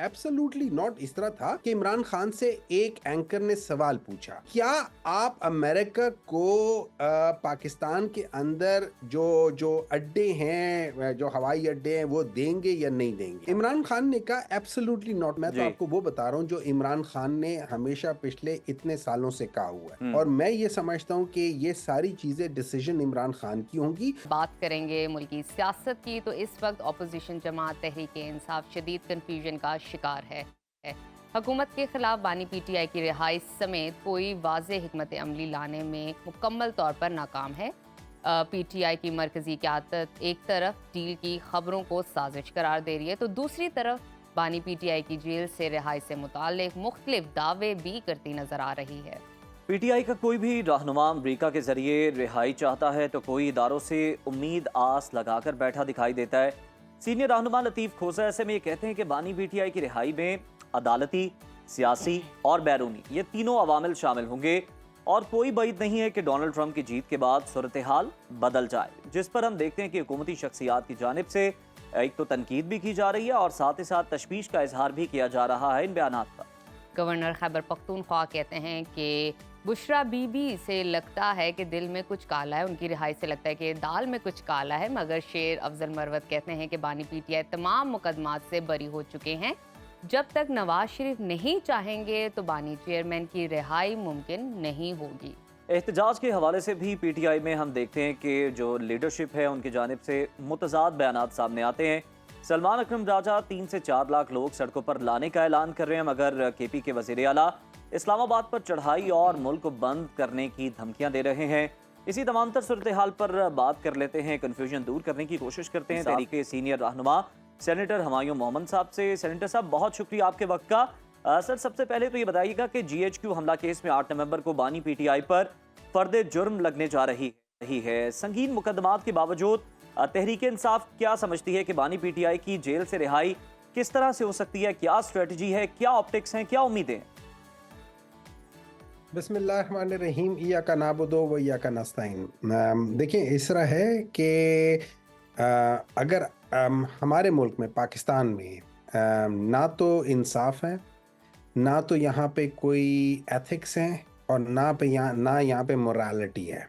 Absolutely not. इस तरह था कि इमरान खान से एक एंकर ने सवाल पूछा, क्या आप अमेरिका को पाकिस्तान के अंदर जो जो अड्डे हैं, जो हवाई अड्डे हैं, वो देंगे या नहीं देंगे? इमरान खान ने कहा एब्सोल्युटली नॉट। मैं तो जी। आपको वो बता रहा हूँ जो इमरान खान ने हमेशा पिछले इतने सालों से कहा हुआ है, और मैं ये समझता हूँ कि ये सारी चीजें डिसीजन इमरान खान की होंगी। बात करेंगे मुल्की सियासत की, तो इस वक्त अपोजिशन जमात तहरीक-ए-इंसाफ शदीद कन्फ्यूजन का शिकार है। हुकूमत के खिलाफ बानी पीटीआई की रिहाई समेत कोई वाज़ेह हिकमत अमली लाने में मुकम्मल तौर पर नाकाम है। पीटीआई की मरकजी क़यादत एक तरफ डील की खबरों को साजिश करार दे रही है, तो दूसरी तरफ बानी पीटीआई की जेल से रिहाई से मुताल्लिक मुख्तलिफ दावे भी करती नजर आ रही है। पीटीआई का कोई भी रहनुमा अमरीका के जरिए रिहाई चाहता है तो कोई इदारों से उम्मीद आस लगाकर बैठा दिखाई देता है। सीनियर रहनुमा लतीफ़ खोसा ऐसे में ये कहते हैं कि बानी पीटीआई की रिहाई में अदालती, सियासी और बैरूनी ये तीनों अवामिल शामिल होंगे, और कोई बात नहीं है कि डोनाल्ड ट्रंप की जीत के बाद सूरत हाल बदल जाए, जिस पर हम देखते हैं कि हुकूमती शख्सियात की जानिब से एक तो तनकीद भी की जा रही है और साथ ही साथ तशवीश का इजहार भी किया जा रहा है इन बयानात पर। गवर्नर खैबर पख्तूनख्वा कहते हैं कि बुशरा बीबी से लगता है कि दिल में कुछ काला है, उनकी रिहाई से लगता है कि दाल में कुछ काला है, मगर शेर अफजल मरवत कहते हैं कि बानी पीटीआई तमाम मुकदमात से बरी हो चुके हैं। जब तक नवाज शरीफ नहीं चाहेंगे तो बानी चेयरमैन की रिहाई मुमकिन नहीं होगी। एहतजाज के हवाले से भी पीटीआई में हम देखते हैं कि जो लीडरशिप है उनकी जानिब से मुतज़ाद बयानात सामने आते हैं। सलमान अकरम राजा 3 से 4 लाख लोग सड़कों पर लाने का ऐलान कर रहे हैं, मगर केपी के वज़ीर आला इस्लामाबाद पर चढ़ाई और मुल्क को बंद करने की धमकियां दे रहे हैं। इसी तमाम तर सूरत हाल पर बात कर लेते हैं, कन्फ्यूजन दूर करने की कोशिश करते हैं तहरीक सीनियर रहनुमा सेनेटर हुमायूं मोहम्मद साहब से। सेनेटर साहब, बहुत शुक्रिया आपके वक्त का। सर, सबसे पहले तो ये बताइएगा कि GHQ हमला केस में 8 नवंबर को बानी पीटीआई पर फर्द जुर्म लगने जा रही है। संगीन मुकदमात के बावजूद तहरीक इंसाफ क्या समझती है कि बानी पीटीआई की जेल से रिहाई किस तरह से हो सकती है? क्या स्ट्रेटजी है, क्या ऑप्टिक्स हैं, क्या उम्मीदें? बिस्मिल्लाहिर्रहमानिर्रहीम, इय्याका नअबुदु व इय्याका नस्तईन। देखिए, इस तरह है कि अगर हमारे मुल्क में, पाकिस्तान में, ना तो इंसाफ है, ना तो यहाँ पे कोई एथिक्स है, और ना यहाँ पे मोरालिटी है।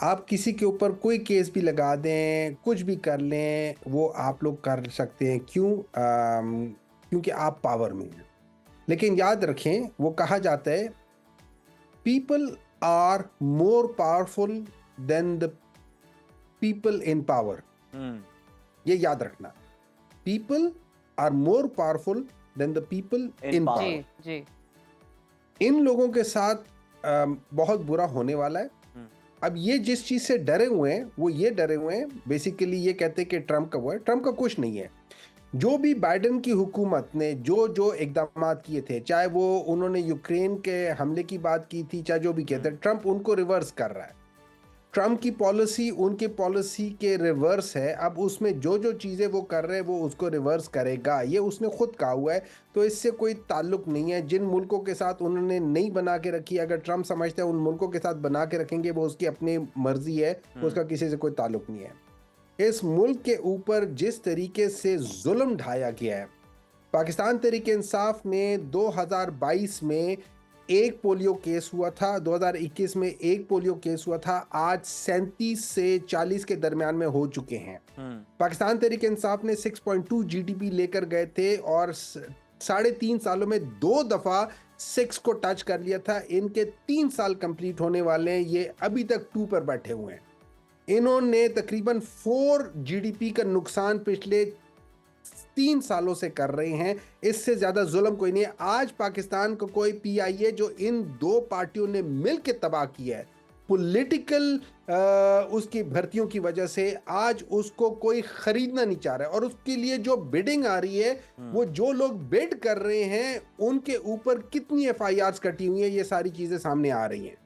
आप किसी के ऊपर कोई केस भी लगा दें, कुछ भी कर लें, वो आप लोग कर सकते हैं। क्यों? क्योंकि आप पावर में हैं। लेकिन याद रखें, वो कहा जाता है people are more powerful than the people in power. ये याद रखना, people are more powerful than the people in power. जी। इन लोगों के साथ बहुत बुरा होने वाला है। अब ये जिस चीज से डरे हुए हैं, वो ये डरे हुए हैं, बेसिकली ये कहते हैं कि ट्रंप का वो है। ट्रंप का कुछ नहीं है। जो भी बाइडेन की हुकूमत ने जो जो इकदाम किए थे, चाहे वो उन्होंने यूक्रेन के हमले की बात की थी, चाहे जो भी कहते हैं, ट्रंप उनको रिवर्स कर रहा है। ट्रंप की पॉलिसी उनके पॉलिसी के रिवर्स है। अब उसमें जो जो चीज़ें वो कर रहे हैं, वो उसको रिवर्स करेगा, ये उसने खुद कहा हुआ है। तो इससे कोई ताल्लुक नहीं है। जिन मुल्कों के साथ उन्होंने नहीं बना के रखी, अगर ट्रंप समझते हैं उन मुल्कों के साथ बना के रखेंगे, वो उसकी अपनी मर्जी है, उसका किसी से कोई ताल्लुक नहीं है। इस मुल्क के ऊपर जिस तरीके से जुल्म ढाया गया है, पाकिस्तान तहरीक इंसाफ ने 2022 में एक पोलियो केस हुआ था, 2021 में एक पोलियो केस हुआ था, आज 37 से 40 के दरमियान में हो चुके हैं। पाकिस्तान तहरीक इंसाफ ने 6.2 GDP लेकर गए थे और 3.5 सालों में 2 दफा 6 को टच कर लिया था। इनके 3 साल कंप्लीट होने वाले हैं, ये अभी तक 2 पर बैठे हुए हैं। इन्होंने तकरीबन 4 GDP का नुकसान पिछले 3 सालों से कर रहे हैं। इससे ज्यादा जुल्म कोई नहीं है। आज पाकिस्तान को कोई PIA जो इन 2 पार्टियों ने मिलकर तबाह किया है, पॉलिटिकल उसकी भर्तियों की वजह से, आज उसको कोई खरीदना नहीं चाह रहा है। और उसके लिए जो बिडिंग आ रही है, वो जो लोग बिड कर रहे हैं उनके ऊपर कितनी FIRs कटी हुई है, ये सारी चीजें सामने आ रही हैं।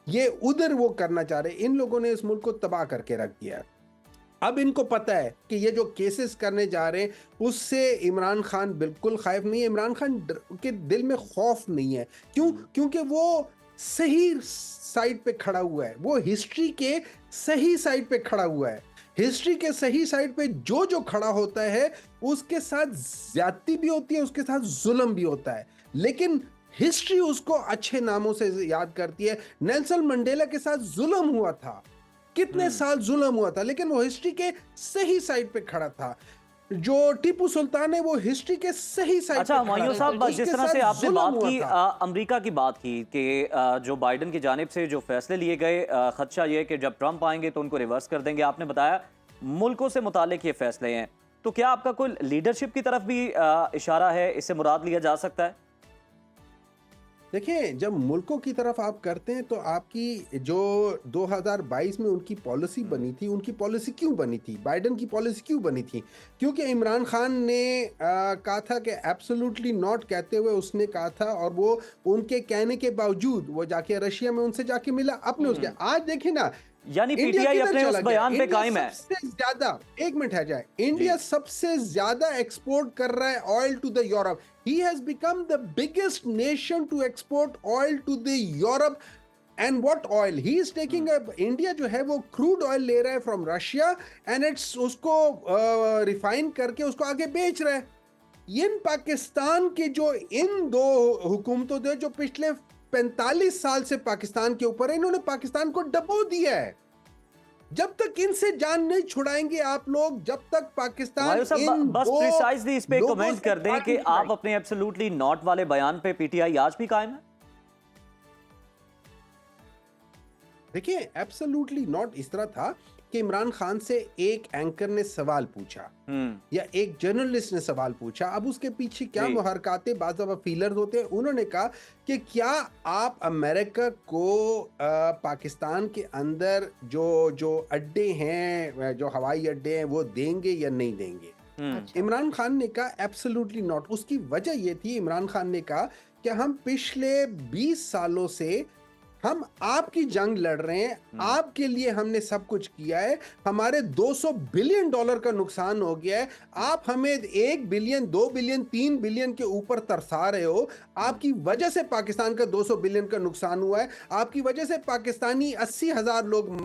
ये उधर वो करना चाह रहे हैं। इन लोगों ने इस मुल्क को तबाह करके रख दिया है। अब इनको पता है कि ये जो केसेस करने जा रहे हैं, उससे इमरान खान बिल्कुल खौफ नहीं है। इमरान खान के दिल में खौफ नहीं है। क्यों? क्योंकि वो सही साइड पे खड़ा हुआ है, वो हिस्ट्री के सही साइड पे खड़ा हुआ है। हिस्ट्री के सही साइड पे जो जो खड़ा होता है उसके साथ ज्यादती भी होती है, उसके साथ जुल्म भी होता है, लेकिन हिस्ट्री उसको अच्छे नामों से याद करती है। नेल्सन मंडेला के साथ जुल्म हुआ था, कितने साल जुल्म हुआ था, लेकिन वो हिस्ट्री के सही साइड पे खड़ा था। जो टीपू सुल्तान है वो हिस्ट्री के सही साइड अच्छा हुमायूं साहब, जिस तरह से आपने बात की अमेरिका की बात की कि जो बाइडन की जानिब से जो फैसले लिए गए, खदशा ये कि जब ट्रंप आएंगे तो उनको रिवर्स कर देंगे, आपने बताया मुल्कों से मुतालिक ये फैसले हैं, तो क्या आपका कोई लीडरशिप की तरफ भी इशारा है, इससे मुराद लिया जा सकता है? देखिए, जब मुल्कों की तरफ आप करते हैं तो आपकी जो 2022 में उनकी पॉलिसी बनी थी, उनकी पॉलिसी क्यों बनी थी, बाइडन की पॉलिसी क्यों बनी थी? क्योंकि इमरान खान ने कहा था कि एब्सोल्युटली नॉट कहते हुए उसने कहा था, और वो उनके कहने के बावजूद वो जाके रशिया में उनसे जाके मिला अपने उसके। आज देखिए ना, यानी पीटीआई अपने उस बयान पे कायम है। सबसे ज्यादा, एक मिनट है जाए, इंडिया सबसे ज्यादा एक्सपोर्ट कर रहा है oil to the Europe. He has become the biggest nation to export oil to the Europe. And what oil he is taking, India जो है वो क्रूड ऑयल ले रहा है फ्रॉम रशिया एंड इट्स उसको रिफाइन करके उसको आगे बेच रहा है। इन पाकिस्तान के जो इन दो हुकूमतों ने जो पिछले 45 साल से पाकिस्तान के ऊपर है, इन्होंने पाकिस्तान को डबो दिया है। जब तक इनसे जान नहीं छुड़ाएंगे आप लोग, जब तक पाकिस्तान इन बस प्रिसाइजली इस पे कमेंट कर दें कि आप अपने एब्सोल्युटली नॉट वाले बयान पे पीटीआई आज भी कायम है? देखिए, एब्सोल्युटली नॉट इस तरह था कि इमरान खान से एक एंकर ने सवाल पूछा या एक जर्नलिस्ट ने सवाल पूछा, अब उसके पीछे क्या मुहरकाते बाज़ दफ़ा फीलर्स होते हैं। उन्होंने कहा कि क्या आप अमेरिका को पाकिस्तान के अंदर जो जो अड्डे हैं, जो हवाई अड्डे हैं, वो देंगे या नहीं देंगे? इमरान खान ने कहा एब्सोल्युटली नॉट। उसकी वजह ये थी, इमरान खान ने कहा कि हम पिछले 20 सालों से हम आपकी जंग लड़ रहे हैं, आपके लिए हमने सब कुछ किया है, हमारे 200 बिलियन डॉलर का नुकसान हो गया है, आप हमें 1 बिलियन 2 बिलियन 3 बिलियन के ऊपर तरसा रहे हो। आपकी वजह से पाकिस्तान का 200 बिलियन का नुकसान हुआ है, आपकी वजह से पाकिस्तानी 80,000 लोग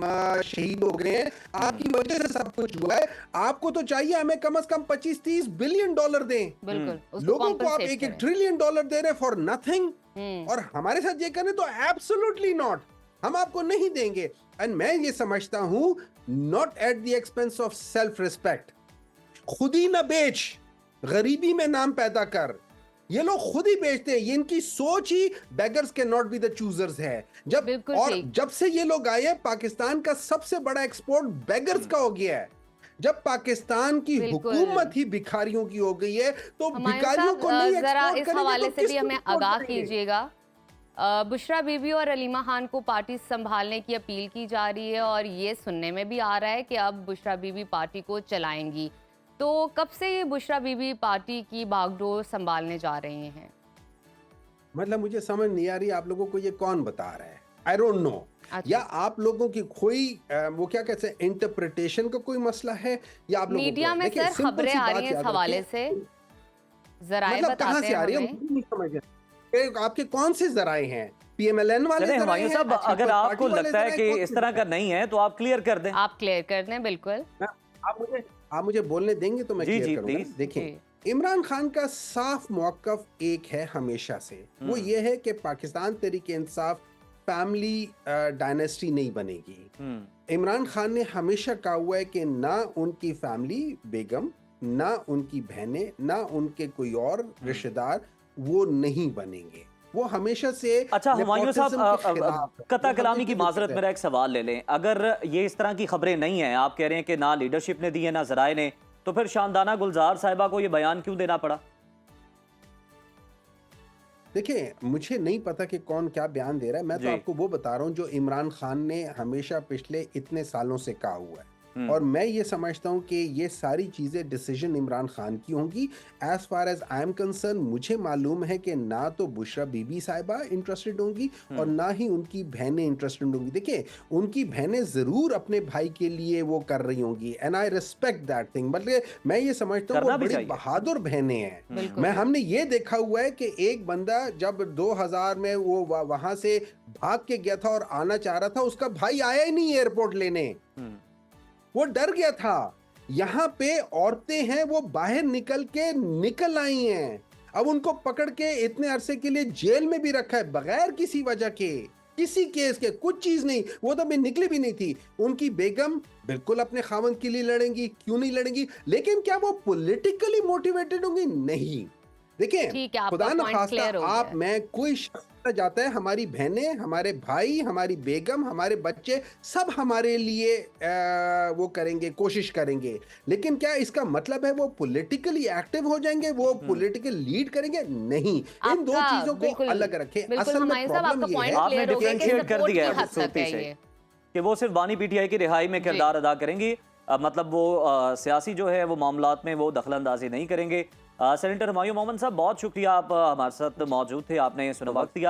शहीद हो गए हैं, आपकी वजह से सब कुछ हुआ है। आपको तो चाहिए हमें कम से कम 25-30 बिलियन डॉलर दें। लोगों को आप 1-1 ट्रिलियन डॉलर दे रहे फॉर नथिंग, और हमारे साथ ये करें तो एब्सोल्युटली नॉट, हम आपको नहीं देंगे। एंड मैं ये समझता हूं, not at the expense of self respect. खुद ही ना बेच, गरीबी में नाम पैदा कर। ये लोग खुद ही बेचते हैं, ये इनकी सोच ही beggars can not be the choosers है। जब से ये लोग आए हैं, पाकिस्तान का सबसे बड़ा एक्सपोर्ट बेगर्स का हो गया है। जब पाकिस्तान की हुकूमत ही भिखारियों की हो गई है, तो भिखारियों को नहीं जरा एक्सपोर्ट इस हवाले करेंगे तो से भी हमें किसको आगाह एक्सपोर्ट करेंगे? कीजिएगा। बुशरा बीबी और अलीमा खान को पार्टी संभालने की अपील की जा रही है और ये सुनने में भी आ रहा है कि अब बुशरा बीबी पार्टी को चलाएंगी। तो कब से ये बुशरा बीबी पार्टी की बागडोर संभालने जा रही हैं? मतलब मुझे समझ नहीं आ रही आप लोगों को ये कौन बता रहा है। I don't know. या आप लोगों की कोई वो क्या कहते हैं, इंटरप्रिटेशन का कोई मसला है, या आप लोगों मीडिया में सर खबरें आ रही हैं इस हवाले से, जराए मतलब कहां बताते से आ रही है, हैं मुझे नहीं समझ आ आपके कौन से जराए हैं? पीएमएलएन वाले चलें जराए हुमायूं हैं? साहब, अगर आपको लगता है कि इस तरह का नहीं है तो आप क्लियर कर दें। आप क्लियर कर दें। बिल्कुल, आप मुझे बोलने देंगे तो मैं जी, क्लियर जी, करूंगा। प्लीज। देखिए, इमरान खान का साफ मौकफ एक है हमेशा से, वो ये है कि पाकिस्तान तहरीक इंसाफ फैमिली डायनेस्टी नहीं बनेगी। इमरान खान ने हमेशा कहा हुआ है कि ना उनकी फैमिली बेगम, ना उनकी बहनें, ना उनके कोई और रिश्तेदार वो नहीं बनेंगे। वो हमेशा से अच्छा हुमायूं nepotism के साहब, खिलाफ है। कता वो कलामी हमेशा की माजरत, है। मेरा एक सवाल ले लें। अगर ये इस तरह की खबरें नहीं हैं, आप कह रहे हैं कि ना लीडरशिप ने दी है ना जराए ने, तो फिर शानदाना गुलजार साहिबा को ये बयान क्यों देना पड़ा? देखिए, मुझे नहीं पता कि कौन क्या बयान दे रहा है, मैं तो आपको वो बता रहा हूँ जो इमरान खान ने हमेशा पिछले इतने सालों से कहा हुआ है। और मैं ये समझता हूँ कि ये सारी चीज़ें डिसीजन इमरान खान की होंगी। As far as I am concerned, मुझे मालूम है कि ना तो बुशरा बीबी साहिबा इंटरेस्टेड होंगी और ना ही उनकी बहनें इंटरेस्टेड होंगी। देखिए, उनकी बहनें ज़रूर अपने भाई के लिए वो कर रही होंगी, and I respect that thing, बल्कि मैं ये समझता हूँ वो बड़ी बहादुर बहनें हैं। हमने ये देखा हुआ है कि एक बंदा जब 2000 में वो वहाँ से भाग के गया था और आना चाह रहा था, उसका भाई आया ही नहीं एयरपोर्ट लेने। वो डर गया था। यहाँ पे औरतें हैं वो बाहर निकल आई हैं। अब उनको पकड़ के इतने अरसे के लिए जेल में भी रखा है बगैर किसी वजह के, किसी केस के, कुछ चीज नहीं। वो तो भी निकली भी नहीं थी। उनकी बेगम बिल्कुल अपने खामन के लिए लड़ेंगी, क्यों नहीं लड़ेंगी, लेकिन क्या वो पॉलिटिकली मोटिवेटेड होंगी? नहीं। देखिए, ठीक है, आपका खुदा न पॉइंट खास्ता क्लियर हो आप, गया। मैं, कोई शख्स जाता है, हमारी बहनें, हमारे भाई, हमारी बेगम, हमारे बच्चे सब हमारे लिए वो करेंगे, कोशिश करेंगे। लेकिन क्या इसका मतलब है वो पॉलिटिकली एक्टिव हो जाएंगे, वो पॉलिटिकल लीड करेंगे? नहीं। इन दो आपका चीजों को बिल्कुल अलग रखें। बिल्कुल असल में हुमायूं साहब, प्रॉब्लम आपका ये पॉइंट है, आपने क्लियर हो गया कि डिफरेंशिएट कर सपोर्ट दिया की है हद तक खूबसूरती है से ये। कि वो सिर्फ बानी पीटीआई की रिहाई में जी। किरदार अदा करेंगी, मतलब वो सियासी जो है वो मामलात में वो दखलंदाजी नहीं करेंगे। सेनेटर हुमायूं मोहम्मद साहब, बहुत शुक्रिया, आप हमारे साथ मौजूद थे, आपने सुना वक्त दिया।